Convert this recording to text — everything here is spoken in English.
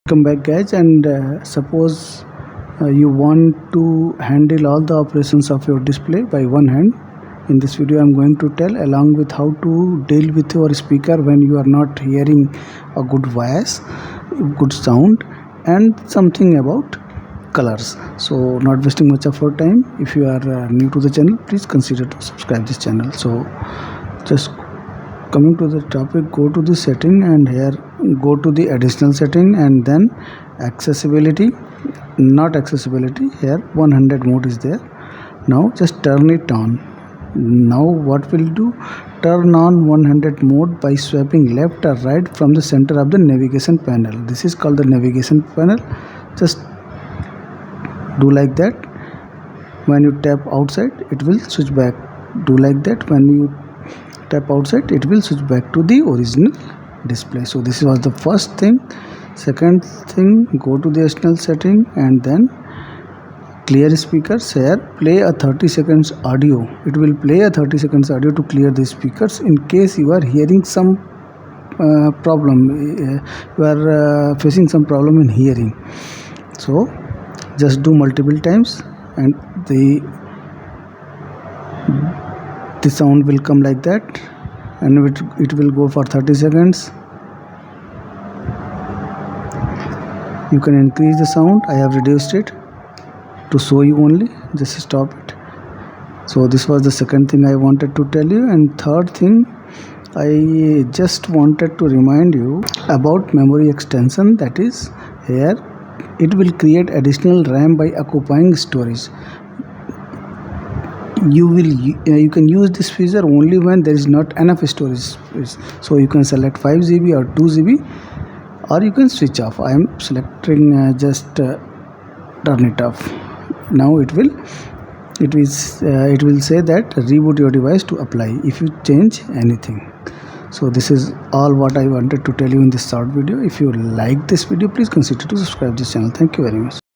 Welcome back guys, and suppose you want to handle all the operations of your display by one hand. In this video I'm going to tell along with how to deal with your speaker when you are not hearing a good voice, good sound, and something about colors. So not wasting much of your time, if you are new to the channel, please consider to subscribe this channel. So just coming to the topic, go to the setting, and here go to the additional setting, and then accessibility, not accessibility, here 100 mode is there. Now just turn it on. Now what will do, turn on 100 mode by swiping left or right from the center of the navigation panel. This is called the navigation panel. Just do like that. When you tap outside, it will switch back. Do like that. When you tap outside, it will switch back to the original display. So this was the first thing. Second thing, go to the additional setting and then clear speakers. Here play a 30 seconds audio. It will play a 30 seconds audio to clear the speakers in case you are hearing some problem, you are facing some problem in hearing. So just do multiple times and the sound will come like that, and it will go for 30 seconds. You can increase the sound. I have reduced it to show you only. Just stop it. So this was the second thing I wanted to tell you. And third thing, I just wanted to remind you about memory extension. That is, here it will create additional RAM by occupying storage. You can use this feature only when there is not enough storage space. So you can select 5 GB or 2 GB, or you can switch off. I am selecting just turn it off. Now it will say that reboot your device to apply if you change anything. So this is all what I wanted to tell you in this short video. If you like this video, please consider to subscribe this channel. Thank you very much.